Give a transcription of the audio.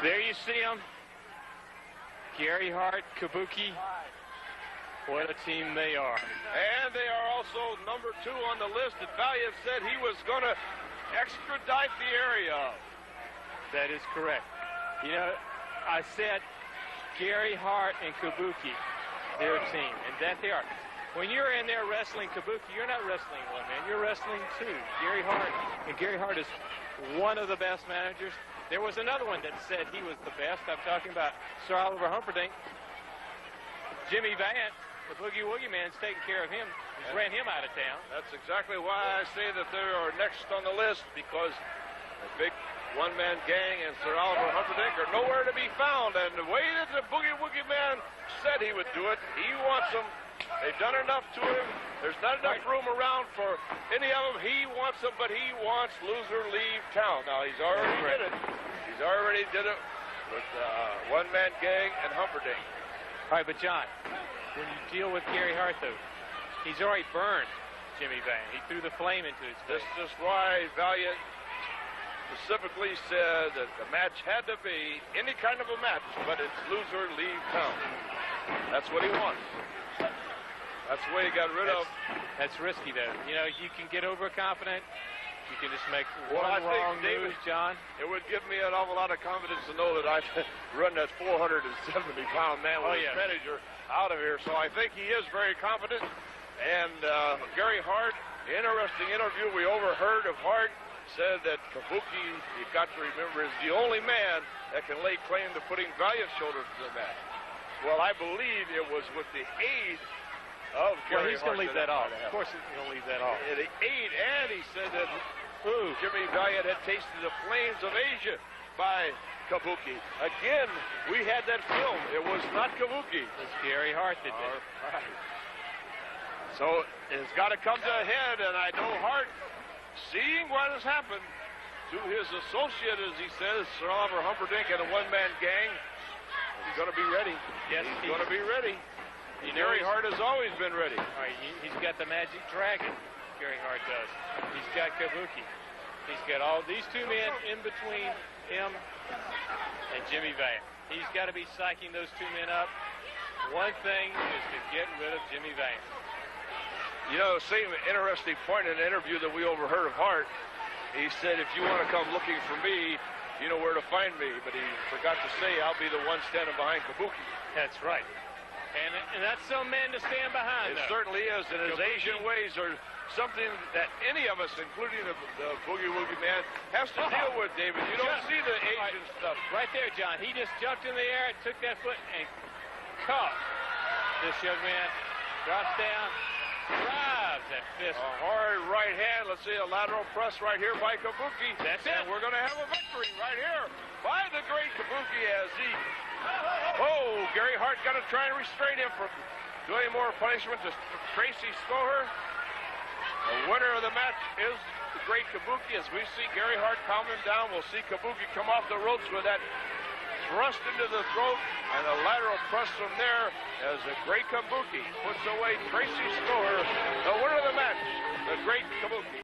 There you see him. Gary Hart, Kabuki. What a team they are. And they are also number 2 on the list that Valiant said he was going to extradite the area of. That is correct. You know, I said Gary Hart and Kabuki, their team, and that they are. When you're in there wrestling Kabuki, you're not wrestling one man, you're wrestling 2. Gary Hart, and Gary Hart is one of the best managers. There was another one that said he was the best. I'm talking about Sir Oliver Humperdinck. Jimmy Valiant, the Boogie Woogie Man's taking care of him. He's ran him out of town. That's exactly why I say that they are next on the list, because the big one-man gang and Sir Oliver Humperdinck are nowhere to be found. And the way that the Boogie Woogie Man said he would do it, he wants them. They've done enough to him. There's not enough room around for any of them. He wants them, but he wants loser leave town. Now, he's already did it. He's already did it with one-man gang and Humperdinck. All right, but John, when you deal with Gary Hart, though, he's already burned Jimmy Valiant. He threw the flame into his face. This is why Valiant specifically said that the match had to be any kind of a match, but it's loser leave town. That's what he wants. That's the way he got rid of. That's risky, though. You know, you can get overconfident. You can just make one I wrong think, David, move, John. It would give me an awful lot of confidence to know that I run that 470-pound man with his manager out of here. So I think he is very confident. And Gary Hart, interesting interview we overheard of Hart, said that Kabuki, you've got to remember, is the only man that can lay claim to putting Valiant's shoulders to the mat. Well, I believe it was with the aid of Gary Hart. Well, he's going to leave that off. Of course he's going to leave that off. The aid, and he said that Jimmy Valiant had tasted the flames of Asia by Kabuki. Again, we had that film. It was not Kabuki. It was Gary Hart that did it. Right. So it's got to come to a head, and I know Hart, seeing what has happened to his associate, as he says, Sir Oliver Humperdinck and a one-man gang, he's going to be ready. Yes, he's going to be ready. Gary Hart has always been ready. All right, he's got the magic dragon, Gary Hart does. He's got Kabuki. He's got all these 2 men in between him and Jimmy Valiant. He's got to be psyching those 2 men up. One thing is to get rid of Jimmy Valiant. You know, same interesting point in an interview that we overheard of Hart. He said, if you want to come looking for me, you know where to find me. But he forgot to say, I'll be the one standing behind Kabuki. That's right. And that's some men to stand behind. It certainly is, and his Asian ways are something that any of us, including the Boogie Woogie Man, has to deal with, David. You don't see the Asian stuff. Right there, John. He just jumped in the air and took that foot and caught this young man. Drops down, drives that fist. A hard right hand. Let's see a lateral press right here by Kabuki. That's it. And we're going to have a victory right here by the great Kabuki as he... Oh, Gary Hart got to try and restrain him from doing more punishment to Tracy Stoher. The winner of the match is the great Kabuki. As we see Gary Hart calm him down, we'll see Kabuki come off the ropes with that thrust into the throat and a lateral press from there as the great Kabuki puts away Tracy Stoher. The winner of the match, the great Kabuki.